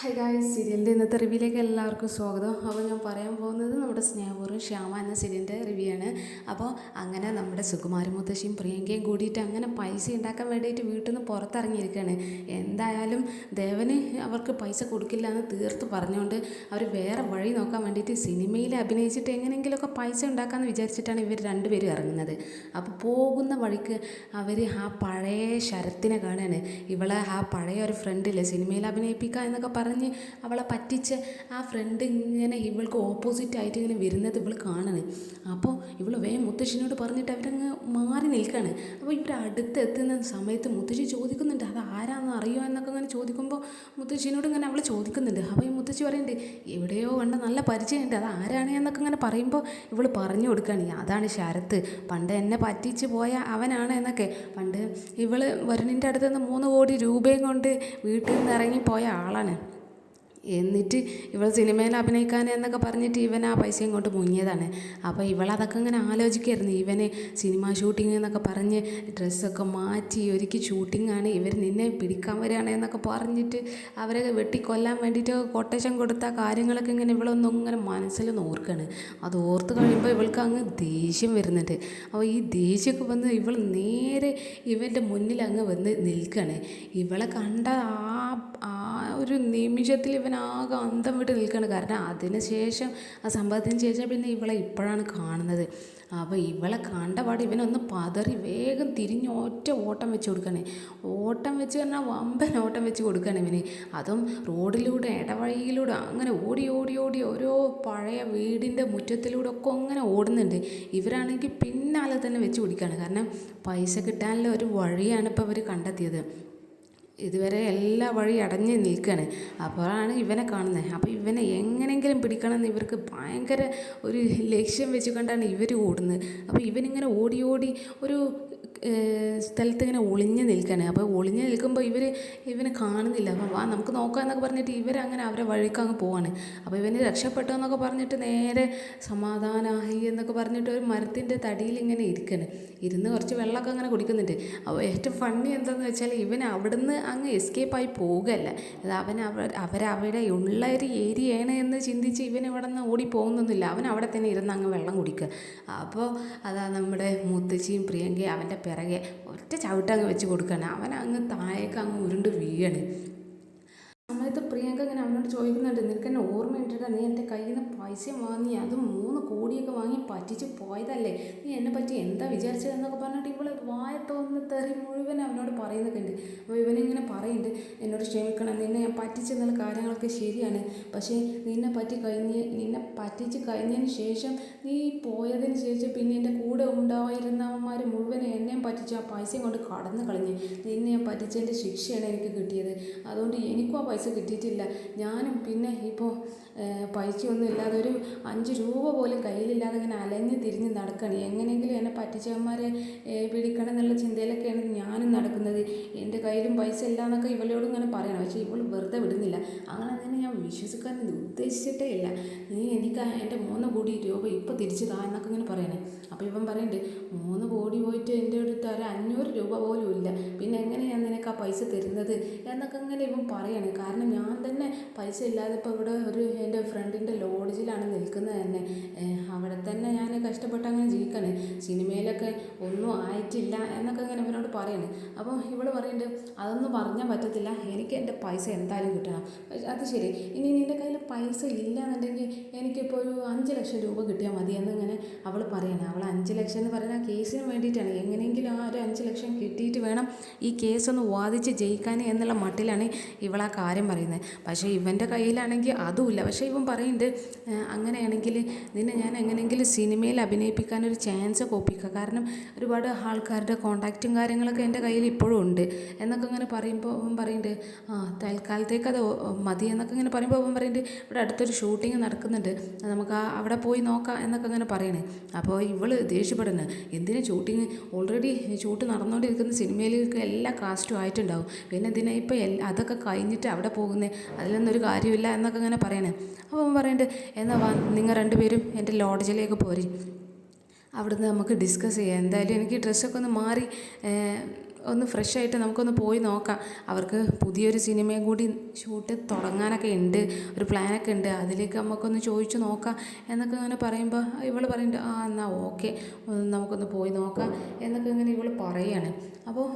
Hi guys, സീരിയലിൻ്റെ ഇന്നത്തെ റിവ്യൂയിലേക്ക് എല്ലാവർക്കും സ്വാഗതം. അപ്പോൾ ഞാൻ പറയാൻ പോകുന്നത് നമ്മുടെ സ്നേഹപൂർവ്വം ശ്യാമ എന്ന സീരിയലിൻ്റെ റിവ്യൂ ആണ്. അപ്പോൾ അങ്ങനെ നമ്മുടെ സുകുമാരി മുത്തശ്ശിയും പ്രിയങ്കയും കൂടിയിട്ട് അങ്ങനെ പൈസ ഉണ്ടാക്കാൻ വേണ്ടിയിട്ട് വീട്ടിൽ നിന്ന് പുറത്തിറങ്ങിയിരിക്കുകയാണ്. എന്തായാലും ദേവന് അവർക്ക് പൈസ കൊടുക്കില്ല എന്ന് തീർത്ത് പറഞ്ഞുകൊണ്ട് അവർ വേറെ വഴി നോക്കാൻ വേണ്ടിയിട്ട് സിനിമയിൽ അഭിനയിച്ചിട്ട് എങ്ങനെയെങ്കിലുമൊക്കെ പൈസ ഉണ്ടാക്കാമെന്ന് വിചാരിച്ചിട്ടാണ് ഇവർ രണ്ടുപേരും ഇറങ്ങുന്നത്. അപ്പോൾ പോകുന്ന വഴിക്ക് അവർ ആ പഴയ ശരത്തിനെ കാണുകയാണ്. ഇവളെ ആ പഴയ ഒരു ഫ്രണ്ടില്ലേ സിനിമയിൽ അഭിനയിപ്പിക്കുക എന്നൊക്കെ പറഞ്ഞ് അവളെ പറ്റിച്ച് ആ ഫ്രണ്ട് ഇങ്ങനെ ഇവൾക്ക് ഓപ്പോസിറ്റായിട്ട് ഇങ്ങനെ വരുന്നത് ഇവൾ കാണുന്നത്. അപ്പോൾ ഇവൾ വേഗം മുത്തശ്ശിനോട് പറഞ്ഞിട്ട് അവരങ്ങ് മാറി നിൽക്കുകയാണ്. അപ്പോൾ ഇവർ അടുത്തെത്തുന്ന സമയത്ത് മുത്തശ്ശി ചോദിക്കുന്നുണ്ട്, അത് ആരാന്ന് അറിയോ എന്നൊക്കെ ഇങ്ങനെ ചോദിക്കുമ്പോൾ മുത്തശ്ശിനോട് ഇങ്ങനെ അവൾ ചോദിക്കുന്നുണ്ട്. അപ്പോൾ ഈ മുത്തശ്ശി പറയുന്നുണ്ട്, എവിടെയോ കണ്ട നല്ല പരിചയമുണ്ട്, അത് ആരാണ് എന്നൊക്കെ ഇങ്ങനെ പറയുമ്പോൾ ഇവൾ പറഞ്ഞു കൊടുക്കുകയാണ്, അതാണ് ശരത്ത്, പണ്ട് എന്നെ പറ്റിച്ച് പോയ അവനാണ് എന്നൊക്കെ. പണ്ട് ഇവൾ വരുണിൻ്റെ അടുത്ത് നിന്ന് 3 കോടി രൂപയും കൊണ്ട് വീട്ടിൽ നിന്ന് ഇറങ്ങിപ്പോയ ആളാണ്. എന്നിട്ട് ഇവൾ സിനിമയിൽ അഭിനയിക്കാൻ എന്നൊക്കെ പറഞ്ഞിട്ട് ഇവൻ ആ പൈസയും കൊണ്ട് മുങ്ങിയതാണ്. അപ്പോൾ ഇവളതൊക്കെ ഇങ്ങനെ ആലോചിക്കായിരുന്നു. ഇവന് സിനിമ ഷൂട്ടിംഗ് എന്നൊക്കെ പറഞ്ഞ് ഡ്രസ്സൊക്കെ മാറ്റി ഒരുക്കി ഷൂട്ടിങ്ങാണ്, ഇവർ നിന്നെ പിടിക്കാൻ വരികയാണ് എന്നൊക്കെ പറഞ്ഞിട്ട് അവരെ വെട്ടിക്കൊല്ലാൻ വേണ്ടിയിട്ട് കൊട്ടേഷൻ കൊടുത്ത കാര്യങ്ങളൊക്കെ ഇങ്ങനെ ഇവളൊന്നും ഇങ്ങനെ മനസ്സിൽ ഓർക്കുകയാണ്. അത് ഓർത്ത് കഴിയുമ്പോൾ ഇവൾക്ക് അങ്ങ് ദേഷ്യം വരുന്നുണ്ട്. അപ്പോൾ ഈ ദേഷ്യമൊക്കെ വന്ന് ഇവൾ നേരെ ഇവൻ്റെ മുന്നിൽ അങ്ങ് വന്ന് നിൽക്കുകയാണ്. ഇവളെ കണ്ട ആ ഒരു നിമിഷത്തിൽ ഇവനാകെ അന്തം വിട്ട് നിൽക്കുകയാണ്. കാരണം അതിന് ശേഷം ആ സംഭവത്തിന് ശേഷം പിന്നെ ഇവളെ ഇപ്പോഴാണ് കാണുന്നത്. അപ്പോൾ ഇവളെ കണ്ടപാട് ഇവനൊന്ന് പതറി വേഗം തിരിഞ്ഞ് ഒറ്റ ഓട്ടം വെച്ച് കൊടുക്കുകയാണ്. ഓട്ടം വെച്ച് പറഞ്ഞാൽ വമ്പൻ ഓട്ടം വെച്ച് കൊടുക്കുകയാണ് ഇവന്. അതും റോഡിലൂടെ ഇടവഴിയിലൂടെ അങ്ങനെ ഓടി ഓടി ഓടി ഓരോ പഴയ വീടിൻ്റെ മുറ്റത്തിലൂടെ ഒക്കെ അങ്ങനെ ഓടുന്നുണ്ട്. ഇവരാണെങ്കിൽ പിന്നാലെ തന്നെ വെച്ച് പിടിക്കുകയാണ്. കാരണം പൈസ കിട്ടാനുള്ള ഒരു വഴിയാണ് ഇപ്പോൾ ഇവർ കണ്ടെത്തിയത്. ഇതുവരെ എല്ലാ വഴി അടഞ്ഞ് നിൽക്കുകയാണ്. അപ്പോഴാണ് ഇവനെ കാണുന്നത്. അപ്പോൾ ഇവനെ എങ്ങനെയെങ്കിലും പിടിക്കണമെന്ന് ഇവർക്ക് ഭയങ്കര ഒരു ലക്ഷ്യം വെച്ച് കണ്ടാണ് ഇവർ ഓടുന്നത്. അപ്പോൾ ഇവനിങ്ങനെ ഓടി ഓടി ഒരു സ്ഥലത്ത് ഇങ്ങനെ ഒളിഞ്ഞ് നിൽക്കുകയാണ്. അപ്പോൾ ഒളിഞ്ഞ് നിൽക്കുമ്പോൾ ഇവനെ കാണുന്നില്ല. അപ്പോൾ വാ നമുക്ക് നോക്കാം എന്നൊക്കെ പറഞ്ഞിട്ട് ഇവരങ്ങനെ അവരെ വഴിക്ക് അങ്ങ് പോവാണ്. അപ്പോൾ ഇവന് രക്ഷപ്പെട്ടു എന്നൊക്കെ പറഞ്ഞിട്ട് നേരെ സമാധാനമായി എന്നൊക്കെ പറഞ്ഞിട്ട് ഒരു മരത്തിൻ്റെ തടിയിൽ ഇങ്ങനെ ഇരിക്കുകയാണ്. ഇരുന്ന് കുറച്ച് വെള്ളമൊക്കെ അങ്ങനെ കുടിക്കുന്നുണ്ട്. അപ്പോൾ ഏറ്റവും ഫണ്ണി എന്താണെന്ന് വെച്ചാൽ ഇവൻ അവിടുന്ന് അങ്ങ് എസ്കേപ്പായി പോകുകയല്ല. അത് അവരവിടെ ഉള്ള ഒരു ഏരിയയാണ് എന്ന് ചിന്തിച്ച് ഇവൻ ഇവിടെ നിന്ന് ഓടി പോകുന്നൊന്നുമില്ല. അവൻ അവിടെ തന്നെ ഇരുന്ന് അങ്ങ് വെള്ളം കുടിക്കുക. അപ്പോൾ അതാ നമ്മുടെ മുത്തശ്ശിയും പ്രിയങ്കയും അവൻ്റെ പിറകെ ഒറ്റ ചവിട്ടങ്ങ് വെച്ച് കൊടുക്കുകയാണ്. അവൻ അങ്ങ് താഴേക്ക് അങ്ങ് ഉരുണ്ട് വീഴാണ്. സമയത്ത് പ്രിയങ്ക ഇങ്ങനെ അവനോട് ചോദിക്കുന്നുണ്ട്, നിനക്ക് എന്നെ ഓർമ്മയുണ്ടോ, നീ എൻ്റെ കയ്യിൽ നിന്ന് പൈസ വാങ്ങി അതും 3 കോടിയൊക്കെ വാങ്ങി പറ്റിച്ച് പോയതല്ലേ, നീ എന്നെ പറ്റി എന്താ വിചാരിച്ചതെന്നൊക്കെ പറഞ്ഞിട്ട് ഇവൾ വായ തോന്നുന്ന തെറി മുഴുവൻ അവനോട് പറയുന്നൊക്കെ ഉണ്ട്. അപ്പോൾ ഇവനിങ്ങനെ പറയുന്നുണ്ട്, എന്നോട് ക്ഷമിക്കണം, നിന്നെ ഞാൻ പറ്റിച്ചെന്നുള്ള കാര്യങ്ങളൊക്കെ ശരിയാണ്, പക്ഷേ നിന്നെ പറ്റിച്ച് കഴിഞ്ഞതിന് ശേഷം നീ പോയതിന് ശേഷം പിന്നെ എൻ്റെ കൂടെ ഉണ്ടായിരുന്നവന്മാർ മുഴുവൻ എന്നെയും പറ്റിച്ച് ആ പൈസയും കൊണ്ട് കടന്നു കളഞ്ഞ്, നിന്നെ ഞാൻ പറ്റിച്ചതിൻ്റെ ശിക്ഷയാണ് എനിക്ക് കിട്ടിയത്. അതുകൊണ്ട് എനിക്കും ആ പൈസ കിട്ടിയിട്ടില്ല. ഞാനും പിന്നെ ഇപ്പോൾ പൈസയൊന്നും ഇല്ലാതെ ഒരു 5 രൂപ പോലും കയ്യിലില്ലാതെ ഇങ്ങനെ അലഞ്ഞ് തിരിഞ്ഞ് നടക്കുകയാണ്. എങ്ങനെയെങ്കിലും എന്നെ പറ്റിച്ചവന്മാരെ പിടിക്കണം എന്നുള്ള ചിന്തയിലൊക്കെയാണ് ഞാനും നടക്കുന്നത്. എൻ്റെ കയ്യിലും പൈസ ഇല്ല എന്നൊക്കെ ഇവളോട് ഇങ്ങനെ പറയണം. പക്ഷേ ഇവൾ വെറുതെ വിടുന്നില്ല. അങ്ങനെ തന്നെ ഞാൻ വിശ്വസിക്കാൻ ഉദ്ദേശിച്ചിട്ടേ ഇല്ല. നീ എനിക്ക് എൻ്റെ 3 കോടി രൂപ ഇപ്പോൾ തിരിച്ചു താ എന്നൊക്കെ ഇങ്ങനെ പറയണേ. അപ്പോൾ ഇവൻ പറയുന്നുണ്ട്, 3 കോടി പോയിട്ട് എൻ്റെ അടുത്ത് ഒരു 500 രൂപ പോലും ഇല്ല, പിന്നെ എങ്ങനെയാണ് നിനക്ക് ആ പൈസ തരുന്നത് എന്നൊക്കെ ഇങ്ങനെ ഇവൻ പറയാണ്. കാരണം ഞാൻ തന്നെ പൈസ ഇല്ലാതെ ഇപ്പോൾ ഇവിടെ എൻ്റെ ഫ്രണ്ടിൻ്റെ ലോഡ്ജിലാണ് നിൽക്കുന്നത് തന്നെ. അവിടെ തന്നെ ഞാൻ കഷ്ടപ്പെട്ട് അങ്ങനെ ജീവിക്കാണ്, സിനിമയിലൊക്കെ ഒന്നും ആയിട്ടില്ല എന്നൊക്കെ ഇങ്ങനെ ഇവനോട് പറയാണ്. അപ്പോൾ ഇവൾ പറയുന്നുണ്ട്, അതൊന്നും പറഞ്ഞാൽ പറ്റത്തില്ല, എനിക്ക് എൻ്റെ പൈസ എന്തായാലും കിട്ടണം. അത് ശരി, ഇനി നിൻ്റെ കയ്യിൽ പൈസ ഇല്ല എന്നുണ്ടെങ്കിൽ എനിക്കിപ്പോൾ ഒരു 5 ലക്ഷം രൂപ കിട്ടിയാൽ മതി എന്നിങ്ങനെ അവൾ പറയണം. അവൾ 5 ലക്ഷം എന്ന് പറയുന്ന ആ കേസിന് വേണ്ടിയിട്ടാണ്. എങ്ങനെയെങ്കിലും ആ ഒരു 5 ലക്ഷം കിട്ടിയിട്ട് വേണം ഈ കേസൊന്ന് വാദിച്ച് ജയിക്കാൻ എന്നുള്ള മട്ടിലാണ് ഇവൾ ആ കാര്യം പറയുന്നത്. പക്ഷേ ഇവൻ്റെ കയ്യിലാണെങ്കിൽ അതുമില്ല. പക്ഷേ ഇവൻ പറയുന്നുണ്ട്, അങ്ങനെയാണെങ്കിൽ നിന്നെ ഞാൻ എങ്ങനെയെങ്കിലും സിനിമയിൽ അഭിനയിപ്പിക്കാനൊരു ചാൻസ് ഒപ്പിക്കുക, കാരണം ഒരുപാട് ആൾക്കാരുടെ കോൺടാക്റ്റും കാര്യങ്ങളൊക്കെ എൻ്റെ കയ്യിൽ ഇപ്പോഴും ഉണ്ട് എന്നൊക്കെ ഇങ്ങനെ പറയുമ്പോൾ അവൻ പറയുന്നുണ്ട്, തൽക്കാലത്തേക്ക് അത് മതി എന്നൊക്കെ ഇങ്ങനെ പറയുമ്പോൾ അവൻ പറയുന്നുണ്ട്, ഇവിടെ അടുത്തൊരു ഷൂട്ടിങ് നടക്കുന്നുണ്ട്, നമുക്ക് അവിടെ പോയി നോക്കാം എന്നൊക്കെ ഇങ്ങനെ പറയണേ. അപ്പോൾ ഇവൾ ദേഷ്യപ്പെടുന്നു, എന്തിനാ ഷൂട്ടിങ്, ഓൾറെഡി ഷൂട്ട് നടന്നുകൊണ്ടിരിക്കുന്ന സിനിമയിലേക്ക് എല്ലാ കാസ്റ്റും ആയിട്ടുണ്ടാവും, പിന്നെ എന്തിനാ ഇപ്പോൾ അതൊക്കെ കഴിഞ്ഞിട്ട് അവിടെ പോകുന്നത്, അതിലൊന്നൊരു കാര്യമില്ല എന്നൊക്കെ ഇങ്ങനെ പറയണേ. അപ്പോൾ അവൻ പറയുന്നുണ്ട്, എന്നാൽ വാ നിങ്ങൾ 2 പേരും എൻ്റെ ലോഡ്ജിലേക്ക് പോരി, അവിടുന്ന് നമുക്ക് ഡിസ്കസ് ചെയ്യാം. എന്തായാലും എനിക്ക് ഡ്രസ്സൊക്കെ ഒന്ന് മാറി ഒന്ന് ഫ്രഷ് ആയിട്ട് നമുക്കൊന്ന് പോയി നോക്കാം. അവർക്ക് പുതിയൊരു സിനിമയും കൂടി ഷൂട്ട് തുടങ്ങാനൊക്കെ ഉണ്ട്, ഒരു പ്ലാനൊക്കെ ഉണ്ട്, അതിലേക്ക് നമുക്കൊന്ന് ചോദിച്ചു നോക്കാം എന്നൊക്കെ ഇങ്ങനെ പറയുമ്പോൾ ഇവൾ പറയുന്നുണ്ട്, ആ എന്നാൽ ഓക്കെ, നമുക്കൊന്ന് പോയി നോക്കാം എന്നൊക്കെ ഇങ്ങനെ ഇവൾ പറയാണ്. അപ്പോൾ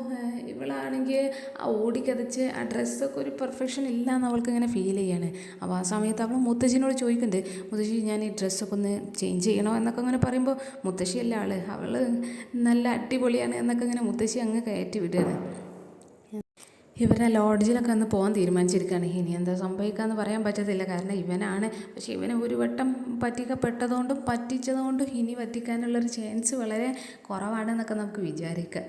ഇവളാണെങ്കിൽ ആ ഓടിക്കതച്ച് ആ ഡ്രസ്സൊക്കെ ഒരു പെർഫെക്ഷൻ ഇല്ല എന്ന് അവൾക്ക് ഇങ്ങനെ ഫീൽ ചെയ്യാണ്. അപ്പോൾ ആ സമയത്ത് അവൾ മുത്തശ്ശിനോട് ചോദിക്കുന്നുണ്ട്, മുത്തശ്ശി ഞാൻ ഈ ഡ്രസ്സൊക്കെ ഒന്ന് ചേഞ്ച് ചെയ്യണോ എന്നൊക്കെ ഇങ്ങനെ പറയുമ്പോൾ മുത്തശ്ശിയല്ല അവൾ നല്ല അടിപൊളിയാണ് എന്നൊക്കെ ഇങ്ങനെ മുത്തശ്ശി അങ്ങ് കയറ്റി വിടുകയാണ്. ഇവരെ ലോഡ്ജിലൊക്കെ ഒന്ന് പോകാൻ തീരുമാനിച്ചിരിക്കുകയാണ്. ഇനി എന്താ സംഭവിക്കാമെന്ന് പറയാൻ പറ്റത്തില്ല, കാരണം ഇവനാണ്. പക്ഷേ ഇവന് ഒരു വട്ടം പറ്റിക്കപ്പെട്ടതുകൊണ്ടും പറ്റിച്ചതുകൊണ്ടും ഇനി പറ്റിക്കാനുള്ളൊരു ചാൻസ് വളരെ കുറവാണെന്നൊക്കെ നമുക്ക് വിചാരിക്കാം.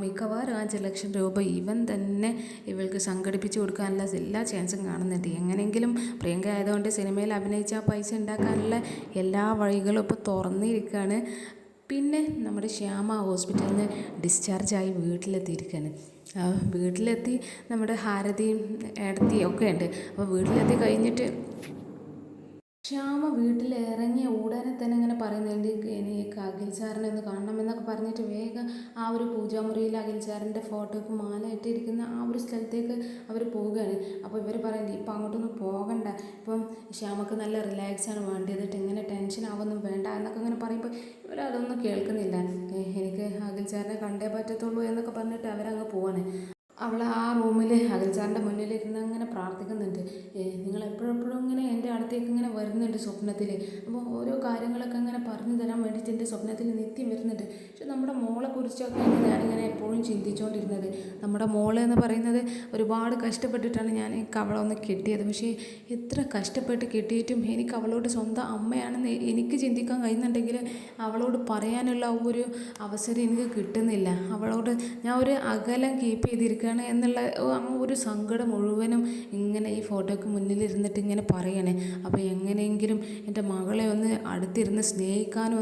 മിക്കവാറും 5 ലക്ഷം രൂപ ഇവൻ തന്നെ ഇവൾക്ക് സംഘടിപ്പിച്ച് കൊടുക്കാനുള്ള എല്ലാ ചാൻസും കാണുന്നുണ്ട്. എങ്ങനെയെങ്കിലും പ്രിയങ്ക ആയതുകൊണ്ട് സിനിമയിൽ അഭിനയിച്ച പൈസ ഉണ്ടാക്കാനുള്ള എല്ലാ വഴികളും ഇപ്പോൾ തുറന്നിരിക്കുകയാണ്. പിന്നെ നമ്മുടെ ശ്യാമ ഹോസ്പിറ്റലിൽ നിന്ന് ഡിസ്ചാർജായി വീട്ടിലെത്തിയിരിക്കുകയാണ്. വീട്ടിലെത്തി നമ്മുടെ ഹാരതിയും ഏടത്തിയും ഒക്കെ ഉണ്ട്. അപ്പോൾ വീട്ടിലെത്തി കഴിഞ്ഞിട്ട് ശ്യാമ വീട്ടിൽ ഇറങ്ങിയ ഉടനെ തന്നെ ഇങ്ങനെ പറയുന്നുണ്ട്, എനിക്ക് അഖിൽ സാറിനെ ഒന്ന് കാണണം എന്നൊക്കെ പറഞ്ഞിട്ട് വേഗം ആ ഒരു പൂജാമുറിയിൽ അഖിൽ സാറിൻ്റെ ഫോട്ടോക്ക് മാല ഇട്ടിരിക്കുന്ന ആ ഒരു സ്ഥലത്തേക്ക് അവർ പോവുകയാണ്. അപ്പോൾ ഇവർ പറയുന്നത് ഇപ്പം അങ്ങോട്ടൊന്നും പോകണ്ട, ഇപ്പം ശ്യാമക്ക് നല്ല റിലാക്സാണ് വേണ്ടത്, ഇങ്ങനെ ടെൻഷൻ ആവൊന്നും വേണ്ട എന്നൊക്കെ ഇങ്ങനെ പറയുമ്പോൾ ഇവരതൊന്നും കേൾക്കുന്നില്ല. എനിക്ക് അഖിൽ സാറിനെ കണ്ടേ പറ്റത്തുള്ളൂ എന്നൊക്കെ പറഞ്ഞിട്ട് അവരങ്ങ് പോവാണ്. അവൾ ആ റൂമിൽ അഖിൽ സാറിൻ്റെ മുന്നിലിരുന്ന് അങ്ങനെ പ്രാർത്ഥിക്കുന്നുണ്ട്. നിങ്ങൾ എപ്പോഴെപ്പോഴും ഇങ്ങനെ എൻ്റെ അടുത്തേക്ക് ഇങ്ങനെ വരുന്നുണ്ട് സ്വപ്നത്തിൽ, അപ്പോൾ ഓരോ കാര്യങ്ങളൊക്കെ ഇങ്ങനെ പറഞ്ഞു തരാൻ വേണ്ടിയിട്ട് എൻ്റെ സ്വപ്നത്തിൽ നിത്യം വരുന്നുണ്ട്. പക്ഷെ നമ്മുടെ മോളെ കുറിച്ചൊക്കെയാണ് ഞാനിങ്ങനെ എപ്പോഴും ചിന്തിച്ചുകൊണ്ടിരുന്നത്. നമ്മുടെ മോള് എന്ന് പറയുന്നത് ഒരുപാട് കഷ്ടപ്പെട്ടിട്ടാണ് ഞാൻ അവളൊന്ന് കിട്ടിയത്. പക്ഷേ എത്ര കഷ്ടപ്പെട്ട് കിട്ടിയിട്ടും എനിക്ക് അവളോട് സ്വന്തം അമ്മയാണെന്ന് എനിക്ക് ചിന്തിക്കാൻ കഴിയുന്നുണ്ടെങ്കിൽ അവളോട് പറയാനുള്ള ഒരു അവസരം എനിക്ക് കിട്ടുന്നില്ല. അവളോട് ഞാൻ ഒരു അകലം കീപ്പ് ചെയ്തിരിക്കുക എന്നുള്ള ഒരു സങ്കടം മുഴുവനും ഇങ്ങനെ ഈ ഫോട്ടോയ്ക്ക് മുന്നിലിരുന്നിട്ട് ഇങ്ങനെ പറയണേ. അപ്പോൾ എങ്ങനെയെങ്കിലും എൻ്റെ മകളെ ഒന്ന് അടുത്തിരുന്ന് സ്നേഹിക്കാനും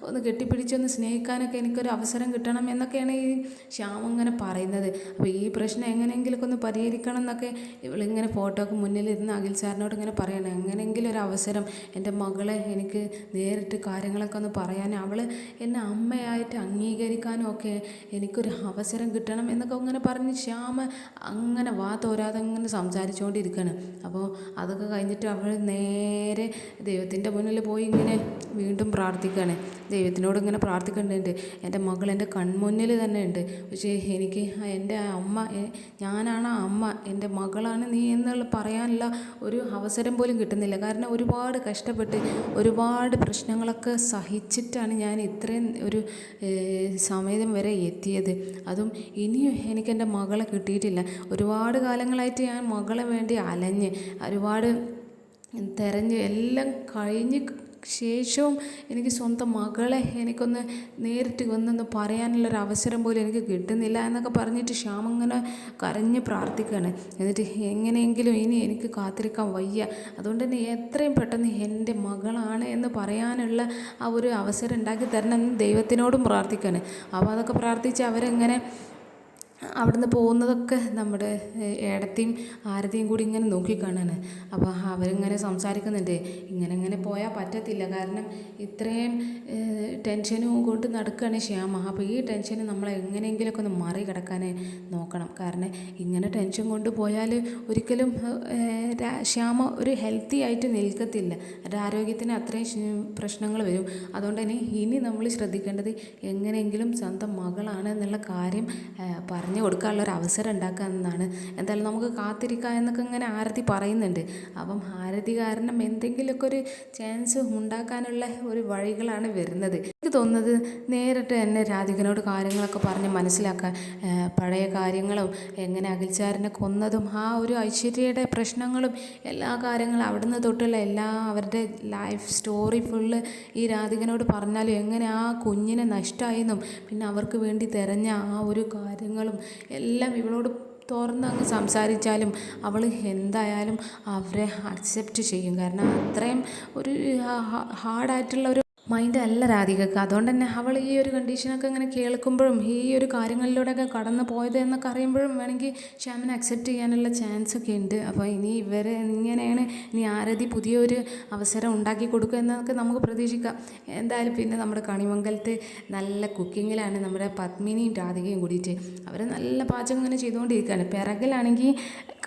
ഒന്ന് കെട്ടിപ്പിടിച്ചൊന്ന് സ്നേഹിക്കാനൊക്കെ എനിക്കൊരു അവസരം കിട്ടണം എന്നൊക്കെയാണ് ഈ ശ്യാം ഇങ്ങനെ പറയുന്നത്. അപ്പോൾ ഈ പ്രശ്നം എങ്ങനെയെങ്കിലുമൊക്കെ ഒന്ന് പരിഹരിക്കണം എന്നൊക്കെ ഇവളിങ്ങനെ ഫോട്ടോയ്ക്ക് മുന്നിലിരുന്ന് അഖിൽ സാറിനോട് ഇങ്ങനെ പറയണേ. എങ്ങനെയെങ്കിലും ഒരു അവസരം എൻ്റെ മകളെ എനിക്ക് നേരിട്ട് കാര്യങ്ങളൊക്കെ ഒന്ന് പറയാനും അവൾ എന്നെ അമ്മയായിട്ട് അംഗീകരിക്കാനും ഒക്കെ എനിക്കൊരു അവസരം കിട്ടണം എന്നൊക്കെ ഇങ്ങനെ പറഞ്ഞ് ശ്യാമ അങ്ങനെ തോരാതെ അങ്ങനെ സംസാരിച്ചുകൊണ്ടിരിക്കുകയാണ്. അപ്പോൾ അതൊക്കെ കഴിഞ്ഞിട്ട് അവൾ നേരെ ദൈവത്തിൻ്റെ മുന്നിൽ പോയി ഇങ്ങനെ വീണ്ടും പ്രാർത്ഥിക്കുകയാണ്. ദൈവത്തിനോട് ഇങ്ങനെ പ്രാർത്ഥിക്കുന്നുണ്ട്, എൻ്റെ മകൾ എൻ്റെ കൺമുന്നിൽ തന്നെ ഉണ്ട്, പക്ഷേ എനിക്ക് എൻ്റെ അമ്മ, ഞാനാണ് അമ്മ, എൻ്റെ മകളാണ് നീ എന്നുള്ള പറയാനുള്ള ഒരു അവസരം പോലും കിട്ടുന്നില്ല. കാരണം ഒരുപാട് കഷ്ടപ്പെട്ട് ഒരുപാട് പ്രശ്നങ്ങളൊക്കെ സഹിച്ചിട്ടാണ് ഞാൻ ഇത്രയും ഒരു സമയം വരെ എത്തിയത്. അതും ഇനിയും എനിക്ക് എൻ്റെ മകളെ കിട്ടിയിട്ടില്ല. ഒരുപാട് കാലങ്ങളായിട്ട് ഞാൻ മകളെ വേണ്ടി അലഞ്ഞ് ഒരുപാട് തിരഞ്ഞ് എല്ലാം കഴിഞ്ഞ് ശേഷവും എനിക്ക് സ്വന്തം മകളെ എനിക്കൊന്ന് നേരിട്ട് ഒന്നൊന്ന് പറയാനുള്ളൊരു അവസരം പോലും എനിക്ക് കിട്ടുന്നില്ല എന്നൊക്കെ പറഞ്ഞിട്ട് ശ്യാം ഇങ്ങനെ കരഞ്ഞ് പ്രാർത്ഥിക്കുകയാണ്. എന്നിട്ട് എങ്ങനെയെങ്കിലും ഇനി എനിക്ക് കാത്തിരിക്കാൻ വയ്യ, അതുകൊണ്ട് തന്നെ എത്രയും പെട്ടെന്ന് എൻ്റെ മകളാണ് എന്ന് പറയാനുള്ള ആ ഒരു അവസരം ഉണ്ടാക്കി തരണം എന്ന് ദൈവത്തിനോടും പ്രാർത്ഥിക്കുകയാണ്. അപ്പോൾ അതൊക്കെ പ്രാർത്ഥിച്ച് അവരെങ്ങനെ അവിടുന്ന് പോകുന്നതൊക്കെ നമ്മുടെ ഏടത്തിയും ആരതിയും കൂടി ഇങ്ങനെ നോക്കിക്കാണാണ്. അപ്പോൾ അവരിങ്ങനെ സംസാരിക്കുന്നുണ്ട്, ഇങ്ങനെ പോയാൽ പറ്റത്തില്ല, കാരണം ഇത്രയും ടെൻഷനും കൊണ്ട് നടക്കുകയാണ് ശ്യാമ. അപ്പോൾ ഈ ടെൻഷന് നമ്മൾ എങ്ങനെയെങ്കിലുമൊക്കെ ഒന്ന് മറികടക്കാൻ നോക്കണം. കാരണം ഇങ്ങനെ ടെൻഷൻ കൊണ്ട് പോയാൽ ഒരിക്കലും ശ്യാമ ഒരു ഹെൽത്തി ആയിട്ട് നിൽക്കത്തില്ല, എൻ്റെ ആരോഗ്യത്തിന് അത്രയും പ്രശ്നങ്ങൾ വരും. അതുകൊണ്ട് തന്നെ ഇനി നമ്മൾ ശ്രദ്ധിക്കേണ്ടത് എങ്ങനെയെങ്കിലും സ്വന്തം മകളാണ് എന്നുള്ള കാര്യം പറഞ്ഞു കൊടുക്കാനുള്ളൊരു അവസരം ഉണ്ടാക്കുക എന്നതാണ്. എന്തായാലും നമുക്ക് കാത്തിരിക്കുക എന്നൊക്കെ ഇങ്ങനെ ആരതി പറയുന്നുണ്ട്. അപ്പം ആരതി കാരണം എന്തെങ്കിലുമൊക്കെ ഒരു ചാൻസ് ഉണ്ടാക്കാനുള്ള ഒരു വഴികളാണ് വരുന്നത്. എനിക്ക് തോന്നുന്നത് നേരിട്ട് തന്നെ രാധികനോട് കാര്യങ്ങളൊക്കെ പറഞ്ഞ് മനസ്സിലാക്കാൻ, പഴയ കാര്യങ്ങളും എങ്ങനെ അഖിൽസാറിനെ കൊന്നതും ആ ഒരു ഐശ്വര്യയുടെ പ്രശ്നങ്ങളും എല്ലാ കാര്യങ്ങളും അവിടുന്ന് തൊട്ടുള്ള എല്ലാ അവരുടെ ലൈഫ് സ്റ്റോറി ഫുള്ള് ഈ രാധികനോട് പറഞ്ഞാലും എങ്ങനെ ആ കുഞ്ഞിനെ നഷ്ടമായെന്നും പിന്നെ അവർക്ക് വേണ്ടി തിരഞ്ഞ ആ ഒരു കാര്യങ്ങളും എല്ലാം ഇവളോട് തുറന്നങ്ങ് സംസാരിച്ചാലും അവൾ എന്തായാലും അവരെ അക്സെപ്റ്റ് ചെയ്യും. കാരണം അത്രയും ഒരു ഹാർഡായിട്ടുള്ള ഒരു മൈൻഡ് അല്ല രാധികക്ക്. അതുകൊണ്ട് തന്നെ അവൾ ഈ ഒരു കണ്ടീഷനൊക്കെ ഇങ്ങനെ കേൾക്കുമ്പോഴും ഈ ഒരു കാര്യങ്ങളിലൂടെയൊക്കെ കടന്നു പോയത് എന്നൊക്കെ അറിയുമ്പോഴും വേണമെങ്കിൽ ശ്യാമിനെ അക്സെപ്റ്റ് ചെയ്യാനുള്ള ചാൻസ് ഒക്കെ ഉണ്ട്. അപ്പോൾ ഇനി ഇവർ ഇങ്ങനെയാണ്, ഇനി ആരതി പുതിയൊരു അവസരം ഉണ്ടാക്കി കൊടുക്കുക എന്നൊക്കെ നമുക്ക് പ്രതീക്ഷിക്കാം. എന്തായാലും പിന്നെ നമ്മുടെ കണിമംഗലത്ത് നല്ല കുക്കിങ്ങിലാണ് നമ്മുടെ പത്മിനിയും രാധികയും കൂടിയിട്ട്. അവർ നല്ല പാചകം ഇങ്ങനെ ചെയ്തുകൊണ്ടിരിക്കുകയാണ്. പിറകിലാണെങ്കിൽ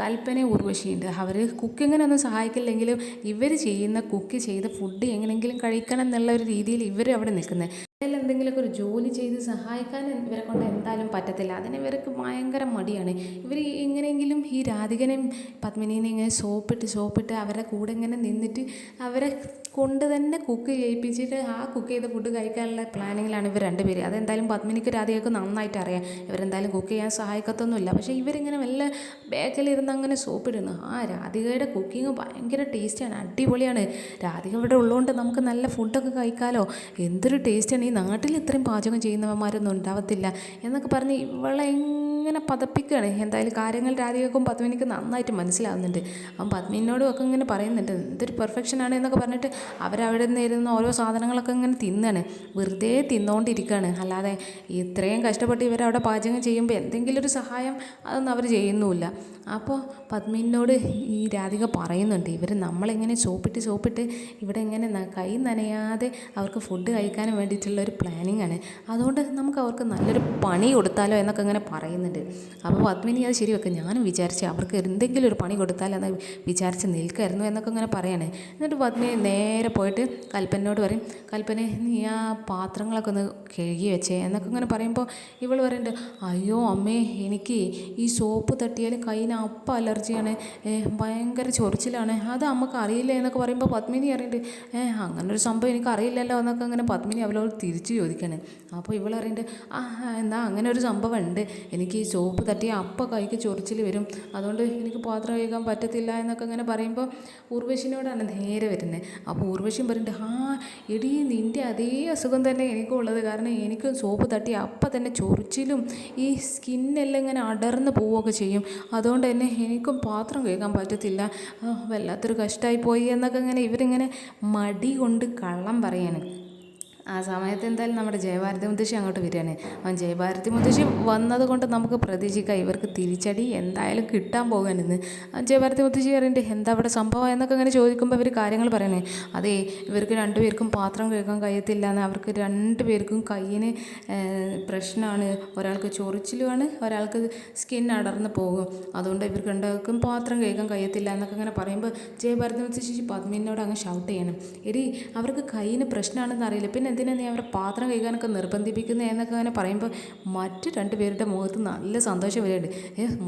കൽപ്പനയും ഉർവശിയുണ്ട്. അവർ കുക്കിങ്ങിനൊന്നും സഹായിക്കില്ലെങ്കിലും ഇവർ ചെയ്യുന്ന കുക്ക് ചെയ്ത ഫുഡ് എങ്ങനെയെങ്കിലും കഴിക്കണം എന്നുള്ള ഒരു രീതിയിൽ ഇവർ അവിടെ നിൽക്കുന്നത്. അതിൽ എന്തെങ്കിലുമൊക്കെ ഒരു ജോലി ചെയ്ത് സഹായിക്കാൻ ഇവരെ കൊണ്ട് എന്തായാലും പറ്റത്തില്ല. അതിന് ഇവർക്ക് ഭയങ്കര മടിയാണ്. ഇവർ എങ്ങനെയെങ്കിലും ഈ രാധികനെയും പത്മിനീനെ ഇങ്ങനെ സോപ്പിട്ട് അവരുടെ കൂടെ ഇങ്ങനെ നിന്നിട്ട് അവരെ കൊണ്ട് തന്നെ കുക്ക് ചെയ്യിപ്പിച്ചിട്ട് ആ കുക്ക് ചെയ്ത ഫുഡ് കഴിക്കാനുള്ള പ്ലാനിങ്ങിലാണ് ഇവർ രണ്ടുപേര്. അതെന്തായാലും പത്മിനിക്ക് രാധികയ്ക്ക് നന്നായിട്ട് അറിയാം. ഇവരെന്തായാലും കുക്ക് ചെയ്യാൻ സഹായിക്കത്തൊന്നുമില്ല. പക്ഷേ ഇവരിങ്ങനെ വല്ല ബേക്കലിരുന്ന് അങ്ങനെ സോപ്പിടുന്നു. ആ രാധികയുടെ കുക്കിങ് ഭയങ്കര ടേസ്റ്റാണ്, അടിപൊളിയാണ്. രാധിക ഇവിടെ ഉള്ളതുകൊണ്ട് നമുക്ക് നല്ല ഫുഡൊക്കെ കഴിക്കാമല്ലോ. എന്തൊരു ടേസ്റ്റാണ്. ഈ നാട്ടിൽ ഇത്രയും പാചകം ചെയ്യുന്നവന്മാരൊന്നും ഉണ്ടാവത്തില്ല എന്നൊക്കെ പറഞ്ഞ് ഇവളെ ഇങ്ങനെ പതപ്പിക്കുകയാണ്. എന്തായാലും കാര്യങ്ങൾ രാധികക്കും പത്മിനിക്കും നന്നായിട്ട് മനസ്സിലാവുന്നുണ്ട്. അവൻ പത്മിനോടും ഒക്കെ ഇങ്ങനെ പറയുന്നുണ്ട് എന്തൊരു പെർഫെക്ഷനാണ് എന്നൊക്കെ പറഞ്ഞിട്ട് അവരവിടെ നിന്ന് ഇരുന്ന ഓരോ സാധനങ്ങളൊക്കെ ഇങ്ങനെ തിന്നാണ്, വെറുതെ തിന്നുകൊണ്ടിരിക്കുകയാണ്. അല്ലാതെ ഇത്രയും കഷ്ടപ്പെട്ട് ഇവരവിടെ പാചകം ചെയ്യുമ്പോൾ എന്തെങ്കിലും ഒരു സഹായം അതൊന്നും അവർ ചെയ്യുന്നുമില്ല. അപ്പോൾ പത്മിനോട് ഈ രാധിക പറയുന്നുണ്ട് ഇവർ നമ്മളിങ്ങനെ സോപ്പിട്ട് ഇവിടെ ഇങ്ങനെ കൈ നനയാതെ അവർക്ക് ഫുഡ് കഴിക്കാനും വേണ്ടിയിട്ടുള്ള ഒരു പ്ലാനിങ് ആണ്. അതുകൊണ്ട് നമുക്ക് അവർക്ക് നല്ലൊരു പണി കൊടുത്താലോ എന്നൊക്കെ ഇങ്ങനെ പറയുന്നുണ്ട്. അപ്പോൾ പത്മിനി അത് ശരി വെക്കുക, ഞാനും വിചാരിച്ച് അവർക്ക് എന്തെങ്കിലും ഒരു പണി കൊടുത്താലോ എന്ന് വിചാരിച്ച് നിൽക്കായിരുന്നു എന്നൊക്കെ ഇങ്ങനെ പറയാണ്. എന്നിട്ട് പത്മിനി നേരെ പോയിട്ട് കൽപ്പനോട് പറയും, കൽപ്പനെ നീ ആ പാത്രങ്ങളൊക്കെ ഒന്ന് കഴുകി വെച്ചേ എന്നൊക്കെ ഇങ്ങനെ പറയുമ്പോൾ ഇവൾ പറയുന്നുണ്ട് അയ്യോ അമ്മേ, എനിക്ക് ഈ സോപ്പ് തട്ടിയാൽ കയ്യിന് അപ്പം അലർജിയാണ്, ഭയങ്കര ചൊറിച്ചിലാണ്, അത് അമ്മക്ക് അറിയില്ല എന്നൊക്കെ പറയുമ്പോൾ പത്മിനി അറിയുന്നുണ്ട് അങ്ങനൊരു സംഭവം എനിക്ക് അറിയില്ലല്ലോ എന്നൊക്കെ അങ്ങനെ പത്മിനി അവളോട് തിരിച്ച് ചോദിക്കണേ. അപ്പോൾ ഇവൾ പറയുന്നുണ്ട് എന്നാ അങ്ങനെ ഒരു സംഭവം ഉണ്ട്, എനിക്ക് ഈ സോപ്പ് തട്ടിയ അപ്പം കൈക്ക് ചൊറിച്ചിൽ വരും, അതുകൊണ്ട് എനിക്ക് പാത്രം കഴുകാൻ പറ്റത്തില്ല എന്നൊക്കെ അങ്ങനെ പറയുമ്പോൾ ഉർവശിനോടാണ് നേരെ വരുന്നത്. അപ്പോൾ ഉർവശിയും പറയുന്നുണ്ട് എടീ നിൻ്റെ അതേ അസുഖം തന്നെ എനിക്കും ഉള്ളത്, കാരണം എനിക്കും സോപ്പ് തട്ടി അപ്പം തന്നെ ചൊറിച്ചിലും ഈ സ്കിന്നെല്ലാം ഇങ്ങനെ അടർന്ന് പോവുകയൊക്കെ ചെയ്യും, അതുകൊണ്ട് തന്നെ എനിക്കും പാത്രം കഴുകാൻ പറ്റത്തില്ല, വല്ലാത്തൊരു കഷ്ടമായി പോയി എന്നൊക്കെ ഇങ്ങനെ ഇവരിങ്ങനെ മടി കൊണ്ട് കള്ളം പറയാണ്. ആ സമയത്ത് എന്തായാലും നമ്മുടെ ജയഭാരതി മുത്തശ്ശി അങ്ങോട്ട് വരികയാണ്. അവൻ ജയഭാരതി മുത്തശ്ശി വന്നത് കൊണ്ട് നമുക്ക് പ്രതീക്ഷിക്കാം ഇവർക്ക് തിരിച്ചടി എന്തായാലും കിട്ടാൻ പോകാനെന്ന്. ജയഭാരതി മുത്തശ്ശി പറയുന്നുണ്ട് എന്താ അവിടെ സംഭവം എന്നൊക്കെ അങ്ങനെ ചോദിക്കുമ്പോൾ ഇവർ കാര്യങ്ങൾ പറയണേ. അതേ ഇവർക്ക് രണ്ടുപേർക്കും പാത്രം കഴുകാൻ കഴിയത്തില്ല എന്ന്, അവർക്ക് രണ്ടുപേർക്കും കയ്യിന് പ്രശ്നമാണ്, ഒരാൾക്ക് ചൊറിച്ചിലുമാണ്, ഒരാൾക്ക് സ്കിൻ അടർന്ന് പോകും, അതുകൊണ്ട് ഇവർക്ക് രണ്ടുപേർക്കും പാത്രം കഴുകാൻ കഴിയത്തില്ല എന്നൊക്കെ അങ്ങനെ പറയുമ്പോൾ ജയഭാരതി മുത്തശ്ശി പത്മിനോട് അങ്ങ് ഷൗട്ട് ചെയ്യണം, എടി അവർക്ക് കയ്യിന് പ്രശ്നമാണെന്ന് അറിയില്ല, പിന്നെ എന്തിനാ നീ അവരെ പാത്രം കഴുകാനൊക്കെ നിർബന്ധിപ്പിക്കുന്നത് എന്നൊക്കെ അങ്ങനെ പറയുമ്പോൾ മറ്റ് രണ്ടുപേരുടെ മുഖത്ത് നല്ല സന്തോഷം വരികയുണ്ട്.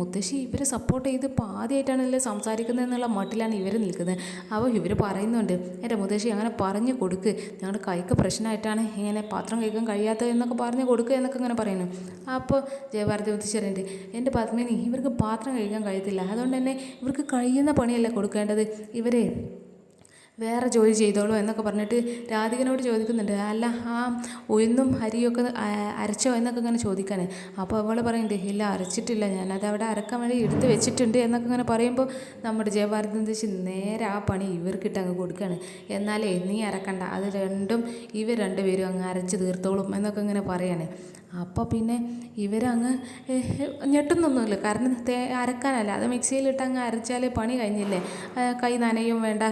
മുത്തശ്ശി ഇവരെ സപ്പോർട്ട് ചെയ്ത് ഇപ്പോൾ ആദ്യമായിട്ടാണല്ലേ സംസാരിക്കുന്നത് എന്നുള്ള മട്ടിലാണ് ഇവർ നിൽക്കുന്നത്. അപ്പോൾ ഇവർ പറയുന്നുണ്ട് എൻ്റെ മുത്തശ്ശി അങ്ങനെ പറഞ്ഞു കൊടുക്ക്, ഞങ്ങളുടെ കൈക്ക് പ്രശ്നമായിട്ടാണ് ഇങ്ങനെ പാത്രം കഴുകാൻ കഴിയാത്തത് എന്നൊക്കെ പറഞ്ഞു കൊടുക്കുക എന്നൊക്കെ അങ്ങനെ പറയുന്നു. അപ്പോൾ ജയഭാരതി മുത്തശ്ശി പറയുന്നുണ്ട് എൻ്റെ പത്മിനി ഇവർക്ക് പാത്രം കഴുകാൻ കഴിയത്തില്ല, അതുകൊണ്ട് തന്നെ ഇവർക്ക് കഴിയുന്ന പണിയല്ല കൊടുക്കേണ്ടത്, ഇവരെ വേറെ ജോലി ചെയ്തോളൂ എന്നൊക്കെ പറഞ്ഞിട്ട് രാധികനോട് ചോദിക്കുന്നുണ്ട്, അല്ല ആ ഉഴുന്നും അരിയൊക്കെ അരച്ചോ എന്നൊക്കെ ഇങ്ങനെ ചോദിക്കാൻ. അപ്പോൾ അവൾ പറയുന്നുണ്ട് ഇല്ല അരച്ചിട്ടില്ല, ഞാനത് അവിടെ അരക്കാൻ വേണ്ടി എടുത്ത് വെച്ചിട്ടുണ്ട് എന്നൊക്കെ ഇങ്ങനെ പറയുമ്പോൾ നമ്മുടെ ജയഭാരതി മുത്തശ്ശി നേരെ ആ പണി ഇവർക്കിട്ട് അങ്ങ് കൊടുക്കുകയാണ്. എന്നാലേ നീ അരക്കണ്ട, അത് ഇവർ രണ്ടുപേരും അങ്ങ് അരച്ച് തീർത്തോളും എന്നൊക്കെ ഇങ്ങനെ പറയാണ്. അപ്പോൾ പിന്നെ ഇവരങ്ങ് ഞെട്ടുന്നൊന്നുമില്ല, കാരണം അരക്കാനല്ല, അത് മിക്സിയിലിട്ട് അങ്ങ് അരച്ചാൽ പണി കഴിഞ്ഞില്ലേ, കൈ നനയും വേണ്ട,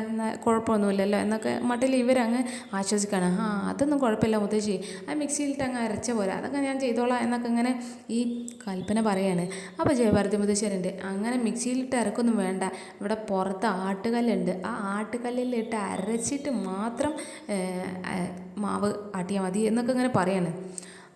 കുഴപ്പമൊന്നുമില്ലല്ലോ എന്നൊക്കെ മട്ടിൽ ഇവരങ്ങ് ആശ്വസിക്കണം. അതൊന്നും കുഴപ്പമില്ല മുത്തശ്ശി, ആ മിക്സിയിലിട്ട് അങ്ങ് അരച്ച പോരാ, അതൊക്കെ ഞാൻ ചെയ്തോളാം എന്നൊക്കെ ഇങ്ങനെ ഈ കൽപ്പന പറയാണ്. അപ്പോൾ ജയഭാരതി മുത്തശ്ശിയുണ്ട് അങ്ങനെ മിക്സിയിലിട്ട് അരക്കൊന്നും വേണ്ട, ഇവിടെ പുറത്ത് ആട്ടുകല്ലുണ്ട്, ആ ആട്ടുകല്ലിലിട്ട് അരച്ചിട്ട് മാത്രം മാവ് ആട്ടിയാൽ മതി എന്നൊക്കെ ഇങ്ങനെ പറയാണ്.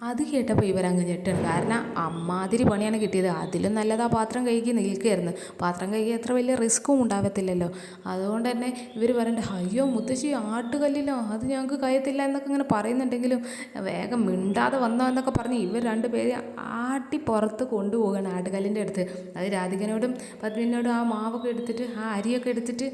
അത് കേട്ടപ്പോൾ ഇവരങ്ങ് ഞെട്ടാണ്, കാരണം അമ്മാതിരി പണിയാണ് കിട്ടിയത്, അതിലും നല്ലത് ആ പാത്രം കഴുകി നിൽക്കുകയായിരുന്നു, പാത്രം കഴുകി അത്ര വലിയ റിസ്ക്കും ഉണ്ടാകത്തില്ലല്ലോ. അതുകൊണ്ട് തന്നെ ഇവർ പറയുന്നുണ്ട് അയ്യോ മുത്തശ്ശി ആട്ടുകല്ലിലോ, അത് ഞങ്ങൾക്ക് കഴിയത്തില്ല എന്നൊക്കെ ഇങ്ങനെ പറയുന്നുണ്ടെങ്കിലും വേഗം മിണ്ടാതെ വന്നോ എന്നൊക്കെ പറഞ്ഞ് ഇവർ രണ്ടുപേരെ ആട്ടി പുറത്ത് കൊണ്ടുപോകണം ആട്ടുകല്ലിൻ്റെ അടുത്ത്. അത് രാധികനോടും പത്മിനോടും ആ മാവൊക്കെ എടുത്തിട്ട് ആ അരിയൊക്കെ എടുത്തിട്ട്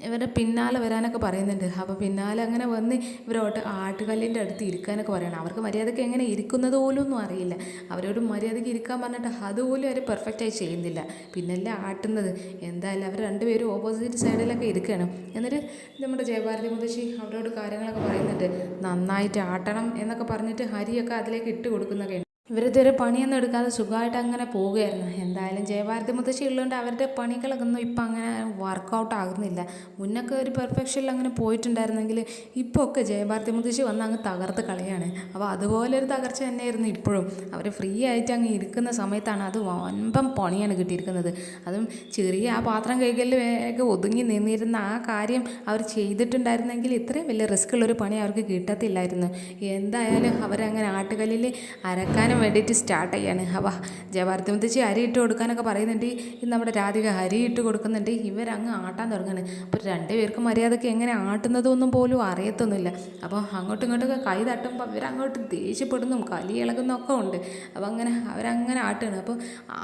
ഇവരുടെ പിന്നാലെ വരാനൊക്കെ പറയുന്നുണ്ട്. അപ്പോൾ പിന്നാലെ അങ്ങനെ വന്ന് ഇവരോട്ട് ആട്ടുകല്ലിൻ്റെ അടുത്ത് ഇരിക്കാനൊക്കെ പറയണം. അവർക്ക് മര്യാദയ്ക്ക് എങ്ങനെ ഇരിക്കുന്നത് പോലും ഒന്നും അറിയില്ല. അവരോട് മര്യാദയ്ക്ക് ഇരിക്കാൻ പറഞ്ഞിട്ട് അതുപോലും അവർ പെർഫെക്റ്റായി ചെയ്യുന്നില്ല. പിന്നല്ലേ ആട്ടുന്നത്. എന്തായാലും അവർ രണ്ടുപേരും ഓപ്പോസിറ്റ് സൈഡിലൊക്കെ ഇരിക്കണം. എന്നിട്ട് നമ്മുടെ ജയഭാരതി മുത്തശ്ശി അവരോട് കാര്യങ്ങളൊക്കെ പറയുന്നുണ്ട്. നന്നായിട്ട് ആട്ടണം എന്നൊക്കെ പറഞ്ഞിട്ട് അരിയൊക്കെ അതിലേക്ക് ഇട്ട് കൊടുക്കുന്നൊക്കെ. ഇവരിതുവരെ പണിയൊന്നും എടുക്കാതെ സുഖമായിട്ട് അങ്ങനെ പോവുകയായിരുന്നു. എന്തായാലും ജയഭാരതി മുത്തശ്ശി ഉള്ളതുകൊണ്ട് അവരുടെ പണികളൊക്കെ ഒന്നും ഇപ്പം അങ്ങനെ വർക്കൗട്ട് ആകുന്നില്ല. മുന്നൊക്കെ ഒരു പെർഫെക്ഷനിൽ അങ്ങനെ പോയിട്ടുണ്ടായിരുന്നെങ്കിൽ ഇപ്പോൾ ഒക്കെ ജയഭാരതി മുത്തശ്ശി വന്ന് അങ്ങ് തകർത്ത് കളയാണ്. അപ്പോൾ അതുപോലെ ഒരു തകർച്ച തന്നെയായിരുന്നു ഇപ്പോഴും. അവർ ഫ്രീ ആയിട്ട് അങ്ങ് ഇരിക്കുന്ന സമയത്താണ് അത് വമ്പം പണിയാണ് കിട്ടിയിരിക്കുന്നത്. അതും ചെറിയ ആ പാത്രം കൈകളിൽ വേഗം ഒതുങ്ങി നിന്നിരുന്ന ആ കാര്യം അവർ ചെയ്തിട്ടുണ്ടായിരുന്നെങ്കിൽ ഇത്രയും വലിയ റിസ്ക് ഉള്ളൊരു പണി അവർക്ക് കിട്ടത്തില്ലായിരുന്നു. എന്തായാലും അവരങ്ങനെ ആട്ടുകല്ലിൽ അരക്കാനും വേണ്ടിയിട്ട് സ്റ്റാർട്ട് ചെയ്യാണ്. അപ്പോൾ ജയഭാരതി മുത്തശ്ശി അരി ഇട്ട് കൊടുക്കാനൊക്കെ പറയുന്നുണ്ട്. നമ്മുടെ രാധിക അരി ഇട്ട് കൊടുക്കുന്നുണ്ട്. ഇവരങ്ങ് ആട്ടാൻ തുടങ്ങുകയാണ്. അപ്പോൾ രണ്ടുപേർക്കും മര്യാദയ്ക്ക് എങ്ങനെ ആട്ടുന്നതൊന്നും പോലും അറിയത്തൊന്നുമില്ല. അപ്പോൾ അങ്ങോട്ടും ഇങ്ങോട്ടൊക്കെ കൈ തട്ടുമ്പോൾ അവരങ്ങോട്ട് ദേഷ്യപ്പെടുന്നും കലി ഇളകുന്നൊക്കെ ഉണ്ട്. അപ്പോൾ അവരങ്ങനെ ആട്ടുകയാണ്. അപ്പോൾ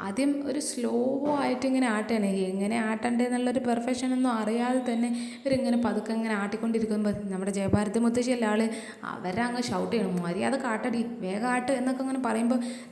ആദ്യം ഒരു സ്ലോ ആയിട്ട് ഇങ്ങനെ ആട്ടുകയാണ്. എങ്ങനെ ആട്ടണ്ടേന്നുള്ളൊരു പെർഫെക്ഷനൊന്നും അറിയാതെ തന്നെ ഇവരിങ്ങനെ പതുക്കെ ഇങ്ങനെ ആട്ടിക്കൊണ്ടിരിക്കുമ്പോൾ നമ്മുടെ ജയഭാരതി മുത്തശ്ശിയല്ല ആൾ അവരങ്ങ് ഷൗട്ട് ചെയ്യണം. മര്യാദ കാട്ടടി വേഗം ആട്ട് എന്നൊക്കെ അങ്ങനെ പറയുമ്പോൾ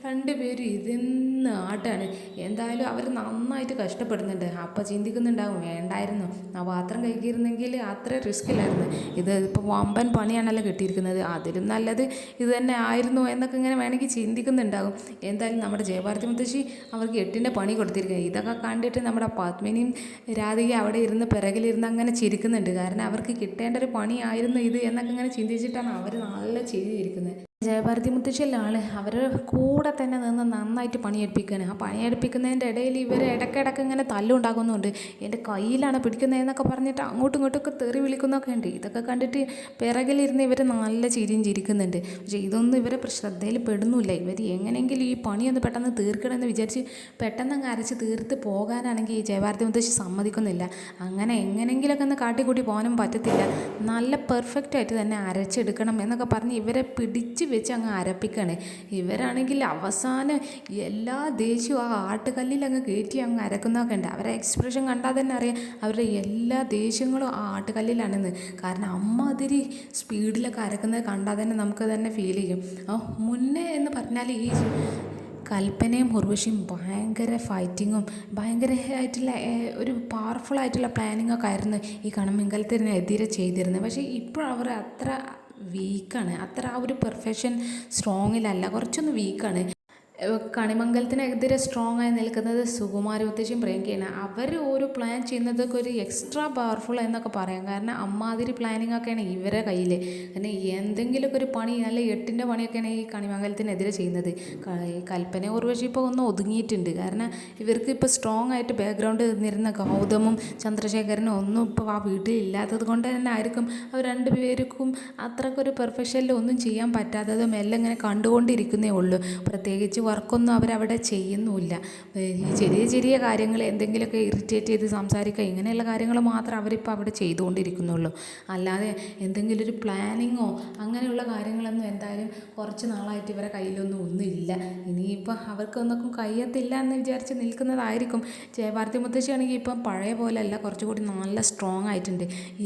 രണ്ടുപേരും ഇരുന്ന് ആട്ടാണ്. എന്തായാലും അവർ നന്നായിട്ട് കഷ്ടപ്പെടുന്നുണ്ട്. അപ്പം ചിന്തിക്കുന്നുണ്ടാവും വേണ്ടായിരുന്നു ആ പാത്രം കഴിക്കിയിരുന്നെങ്കിൽ അത്ര റിസ്ക് ഇല്ലായിരുന്നു. ഇത് ഇപ്പോൾ വമ്പൻ പണിയാണല്ലോ കിട്ടിയിരിക്കുന്നത്. അതിലും നല്ലത് ഇത് തന്നെ ആയിരുന്നു എന്നൊക്കെ ഇങ്ങനെ വേണമെങ്കിൽ ചിന്തിക്കുന്നുണ്ടാകും. എന്തായാലും നമ്മുടെ ജയഭാരതി മുത്തശ്ശി അവർക്ക് 8ൻ്റെ പണി കൊടുത്തിരിക്കുന്നത്. ഇതൊക്കെ കണ്ടിട്ട് നമ്മുടെ പത്മിനിയും രാധിക അവിടെ ഇരുന്ന് പിറകിലിരുന്ന് അങ്ങനെ ചിരിക്കുന്നുണ്ട്. കാരണം അവർക്ക് കിട്ടേണ്ട ഒരു പണിയായിരുന്നു ഇത് എന്നൊക്കെ ഇങ്ങനെ ചിന്തിച്ചിട്ടാണ് അവർ നല്ല ചിരിയിരിക്കുന്നത്. ജയഭാരതി മുത്തശ്ശിയല്ല ആൾ അവരുടെ കൂടെ തന്നെ നിന്ന് നന്നായിട്ട് പണിയെടുപ്പിക്കുകയാണ്. ആ പണിയെടുപ്പിക്കുന്നതിൻ്റെ ഇടയിൽ ഇവർ ഇടയ്ക്കിടയ്ക്ക് ഇങ്ങനെ തല്ലുണ്ടാകുന്നുണ്ട്. എൻ്റെ കയ്യിലാണ് പിടിക്കുന്നതെന്നൊക്കെ പറഞ്ഞിട്ട് അങ്ങോട്ടും ഇങ്ങോട്ടൊക്കെ തെറി വിളിക്കുന്നൊക്കെ ഉണ്ട്. ഇതൊക്കെ കണ്ടിട്ട് പിറകിലിരുന്ന് ഇവർ നല്ല ചിരിയും ചിരിക്കുന്നുണ്ട്. പക്ഷേ ഇതൊന്നും ഇവരെ ശ്രദ്ധയിൽ പെടുന്നില്ല. ഇവർ എങ്ങനെയെങ്കിലും ഈ പണിയൊന്ന് പെട്ടെന്ന് തീർക്കണമെന്ന് വിചാരിച്ച് പെട്ടെന്ന് അങ്ങ് അരച്ച് തീർത്ത് പോകാനാണെങ്കിൽ ഈ ജയഭാരതി മുത്തശ്ശി സമ്മതിക്കുന്നില്ല. അങ്ങനെ എങ്ങനെയെങ്കിലുമൊക്കെ ഒന്ന് കാട്ടിക്കൂട്ടി പോകാനും പറ്റത്തില്ല. നല്ല പെർഫെക്റ്റായിട്ട് തന്നെ അരച്ചെടുക്കണം എന്നൊക്കെ പറഞ്ഞ് ഇവരെ പിടിച്ച് വെച്ച് അങ്ങ് അരപ്പിക്കുകയാണ്. ഇവരാണെങ്കിൽ അവസാനം എല്ലാ ദേഷ്യവും ആ ആട്ടുകല്ലിൽ അങ്ങ് കയറ്റി അങ്ങ് അരക്കുന്നതൊക്കെ ഉണ്ട്. അവരെ എക്സ്പ്രഷൻ കണ്ടാൽ തന്നെ അറിയാം അവരുടെ എല്ലാ ദേഷ്യങ്ങളും ആ ആട്ടുകല്ലിലാണെന്ന്. കാരണം അമ്മാതിരി സ്പീഡിലൊക്കെ അരക്കുന്നത് കണ്ടാൽ തന്നെ നമുക്ക് തന്നെ ഫീൽ ചെയ്യും. മുന്നേ എന്ന് പറഞ്ഞാൽ ഈ കൽപ്പനയും ഉർവശിയും ഭയങ്കര ഫൈറ്റിങ്ങും ഭയങ്കരമായിട്ടുള്ള ഒരു പവർഫുള്ളായിട്ടുള്ള പ്ലാനിങ്ങൊക്കെ ആയിരുന്നു ഈ കണിമംഗലത്തിനെതിരെ ചെയ്തിരുന്നത്. പക്ഷേ ഇപ്പോൾ അവർ അത്ര വീക്കാണ്. അത്ര ആ ഒരു പെർഫെക്ഷൻ സ്ട്രോങ്ങിലല്ല, കുറച്ചൊന്ന് വീക്കാണ്. കണിമംഗലത്തിനെതിരെ സ്ട്രോങ് ആയി നിൽക്കുന്നത് സുകുമാരി മുത്തശ്ശിയും പ്രിയങ്കയാണ്. അവർ ഒരു പ്ലാൻ ചെയ്യുന്നതൊക്കെ ഒരു എക്സ്ട്രാ പവർഫുൾ എന്നൊക്കെ പറയാം. കാരണം അമ്മാതിരി പ്ലാനിങ് ഒക്കെയാണ് ഇവരെ കയ്യിൽ. കാരണം എന്തെങ്കിലുമൊക്കെ ഒരു പണി നല്ല 8ൻ്റെ പണിയൊക്കെയാണ് ഈ കണിമംഗലത്തിനെതിരെ ചെയ്യുന്നത്. കൽപ്പന ഉർവശി ഇപ്പോൾ ഒന്ന് ഒതുങ്ങിയിട്ടുണ്ട്. കാരണം ഇവർക്ക് ഇപ്പോൾ സ്ട്രോങ് ആയിട്ട് ബാക്ക്ഗ്രൗണ്ട് നിന്നിരുന്ന ഗൗതമും ചന്ദ്രശേഖരനും ഒന്നും ഇപ്പോൾ ആ വീട്ടിൽ ഇല്ലാത്തത് കൊണ്ട് തന്നെ ആയിരിക്കും അവർ രണ്ടുപേർക്കും അത്രക്കൊരു പെർഫെക്ഷനിൽ ഒന്നും ചെയ്യാൻ പറ്റാത്തതും എല്ലാം ഇങ്ങനെ കണ്ടുകൊണ്ടിരിക്കുന്നേ ഉള്ളൂ. പ്രത്യേകിച്ച് വർക്കൊന്നും അവരവിടെ ചെയ്യുന്നുമില്ല. ഈ ചെറിയ ചെറിയ കാര്യങ്ങൾ എന്തെങ്കിലുമൊക്കെ ഇറിറ്റേറ്റ് ചെയ്ത് സംസാരിക്കുക ഇങ്ങനെയുള്ള കാര്യങ്ങൾ മാത്രം അവരിപ്പോൾ അവിടെ ചെയ്തുകൊണ്ടിരിക്കുന്നുള്ളൂ. അല്ലാതെ എന്തെങ്കിലും ഒരു പ്ലാനിങ്ങോ അങ്ങനെയുള്ള കാര്യങ്ങളൊന്നും എന്തായാലും കുറച്ച് നാളായിട്ട് ഇവരെ കയ്യിലൊന്നും ഒന്നുമില്ല. ഇനിയിപ്പോൾ അവർക്കൊന്നും കഴിയത്തില്ല എന്ന് വിചാരിച്ച് നിൽക്കുന്നതായിരിക്കും. ജയഭാരതി മുത്തശ്ശിയാണെങ്കിൽ ഇപ്പം പഴയ പോലെയല്ല, കുറച്ചുകൂടി നല്ല സ്ട്രോങ് ആയിട്ടുണ്ട്.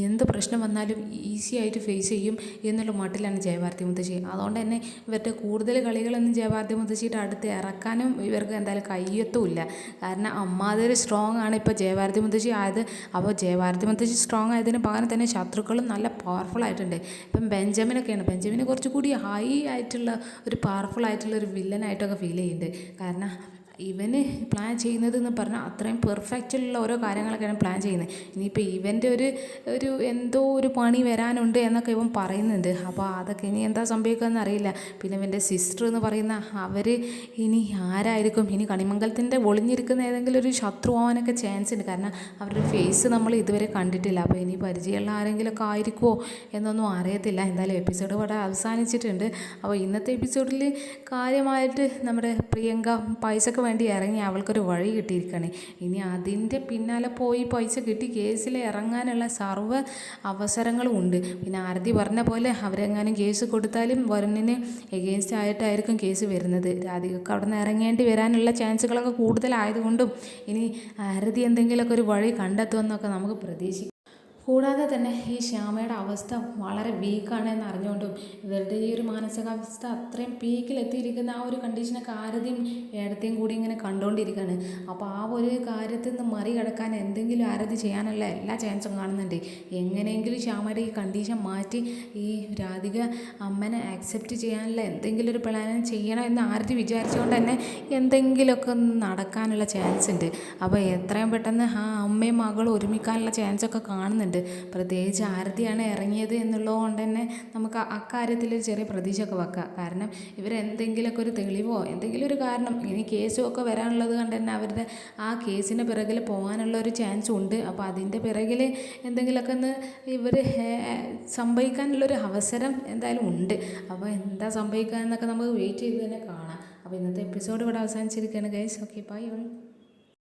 എന്ത് പ്രശ്നം വന്നാലും ഈസി ആയിട്ട് ഫേസ് ചെയ്യും എന്നുള്ള മട്ടിലാണ് ജയഭാരതി മുത്തശ്ശി. അതുകൊണ്ട് തന്നെ ഇവരുടെ കൂടുതൽ കളികളൊന്നും ജയഭാരതി മുത്തശ്ശിയുടെ അടുത്ത് ഇറക്കാനും ഇവർക്ക് എന്തായാലും കഴിയത്തുമില്ല. കാരണം അമ്മാതിരി സ്ട്രോങ് ആണ് ഇപ്പോൾ ജയഭാരതി മുത്തശ്ശി ആയത്. അപ്പോൾ ജയഭാരതി മുത്തശ്ശി സ്ട്രോങ് ആയതിന് പകരം തന്നെ ശത്രുക്കളും നല്ല പവർഫുൾ ആയിട്ടുണ്ട്. ഇപ്പം ബെഞ്ചമിനൊക്കെയാണ്. ബെഞ്ചമിന് കുറച്ചുകൂടി ഹൈ ആയിട്ടുള്ള ഒരു പവർഫുൾ ആയിട്ടുള്ള ഒരു വില്ലനായിട്ടൊക്കെ ഫീൽ ചെയ്യുന്നുണ്ട്. കാരണം ഇവന് പ്ലാൻ ചെയ്യുന്നതെന്ന് പറഞ്ഞാൽ അത്രയും പെർഫെക്റ്റുള്ള ഓരോ കാര്യങ്ങളൊക്കെയാണ് പ്ലാൻ ചെയ്യുന്നത്. ഇനിയിപ്പോൾ ഇവൻ്റെ ഒരു എന്തോ ഒരു പണി വരാനുണ്ട് എന്നൊക്കെ ഇവൻ പറയുന്നുണ്ട്. അപ്പോൾ അതൊക്കെ ഇനി എന്താ സംഭവിക്കുകയെന്ന് അറിയില്ല. പിന്നെ ഇവൻ്റെ സിസ്റ്റർ എന്ന് പറയുന്ന അവർ ഇനി ആരായിരിക്കും? ഇനി കണിമംഗലത്തിൻ്റെ ഒളിഞ്ഞിരിക്കുന്ന ഏതെങ്കിലും ഒരു ശത്രു ആവാനൊക്കെ ചാൻസ് ഉണ്ട്. കാരണം അവരുടെ ഫേസ് നമ്മൾ ഇതുവരെ കണ്ടിട്ടില്ല. അപ്പോൾ ഇനി പരിചയമുള്ള ആരെങ്കിലുമൊക്കെ ആയിരിക്കുമോ എന്നൊന്നും അറിയത്തില്ല. എന്തായാലും എപ്പിസോഡ് ഇവിടെ അവസാനിച്ചിട്ടുണ്ട്. അപ്പോൾ ഇന്നത്തെ എപ്പിസോഡിൽ കാര്യമായിട്ട് നമ്മുടെ പ്രിയങ്ക പൈസക്ക് വേണ്ടി ഇറങ്ങി അവൾക്കൊരു വഴി കിട്ടിയിരിക്കുകയാണ്. ഇനി അതിൻ്റെ പിന്നാലെ പോയി പൈസ കിട്ടി കേസിൽ ഇറങ്ങാനുള്ള സർവ്വ അവസരങ്ങളും ഉണ്ട്. പിന്നെ ആരതി പറഞ്ഞ പോലെ അവരെങ്ങാനും കേസ് കൊടുത്താലും വരുണിന് എഗെയിൻസ്റ്റ് ആയിട്ടായിരിക്കും കേസ് വരുന്നത്. രാധികൾക്ക് അവിടെ നിന്ന് ഇറങ്ങേണ്ടി വരാനുള്ള ചാൻസുകളൊക്കെ കൂടുതലായതുകൊണ്ടും ഇനി ആരതി എന്തെങ്കിലുമൊക്കെ ഒരു വഴി കണ്ടെത്തുമെന്നൊക്കെ നമുക്ക് പ്രതീക്ഷിക്കാം. കൂടാതെ തന്നെ ഈ ശ്യാമയുടെ അവസ്ഥ വളരെ വീക്കാണ് എന്ന് അറിഞ്ഞുകൊണ്ടും ഇവരുടെ ഈ ഒരു മാനസികാവസ്ഥ അത്രയും പീക്കിലെത്തിയിരിക്കുന്ന ആ ഒരു കണ്ടീഷനൊക്കെ ആരതിയും ഏടത്തെയും കൂടി ഇങ്ങനെ കണ്ടുകൊണ്ടിരിക്കുകയാണ്. അപ്പോൾ ആ ഒരു കാര്യത്തിൽ നിന്ന് മറികടക്കാൻ എന്തെങ്കിലും ആരതി ചെയ്യാനുള്ള എല്ലാ ചാൻസും കാണുന്നുണ്ട്. എങ്ങനെയെങ്കിലും ശ്യാമയുടെ ഈ കണ്ടീഷൻ മാറ്റി ഈ രാധിക അമ്മനെ ആക്സെപ്റ്റ് ചെയ്യാനുള്ള എന്തെങ്കിലും ഒരു പ്ലാൻ ചെയ്യണം എന്ന് ആരതി വിചാരിച്ചുകൊണ്ട് തന്നെ എന്തെങ്കിലുമൊക്കെ ഒന്ന് നടക്കാനുള്ള ചാൻസ് ഉണ്ട്. അപ്പോൾ എത്രയും പെട്ടെന്ന് ആ അമ്മയും മകളും ഒരുമിക്കാനുള്ള ചാൻസൊക്കെ കാണുന്നുണ്ട്. പ്രത്യേകിച്ച് ആരതിയാണ് ഇറങ്ങിയത് എന്നുള്ളത് കൊണ്ട് തന്നെ നമുക്ക് അക്കാര്യത്തിലൊരു ചെറിയ പ്രതീക്ഷയൊക്കെ വെക്കാം. കാരണം ഇവരെന്തെങ്കിലുമൊക്കെ ഒരു തെളിവോ എന്തെങ്കിലും ഒരു കാരണം ഇനി കേസും ഒക്കെ വരാനുള്ളത് കൊണ്ട് തന്നെ അവരുടെ ആ കേസിൻ്റെ പിറകിൽ പോകാനുള്ള ഒരു ചാൻസും ഉണ്ട്. അപ്പോൾ അതിൻ്റെ പിറകിൽ എന്തെങ്കിലുമൊക്കെ ഒന്ന് ഇവർ സംഭവിക്കാനുള്ളൊരു അവസരം എന്തായാലും ഉണ്ട്. അപ്പോൾ എന്താ സംഭവിക്കുക എന്നൊക്കെ നമുക്ക് വെയിറ്റ് ചെയ്ത് തന്നെ കാണാം. അപ്പോൾ ഇന്നത്തെ എപ്പിസോഡ് ഇവിടെ അവസാനിച്ചിരിക്കുകയാണ് ഗൈസ്. Okay bye all.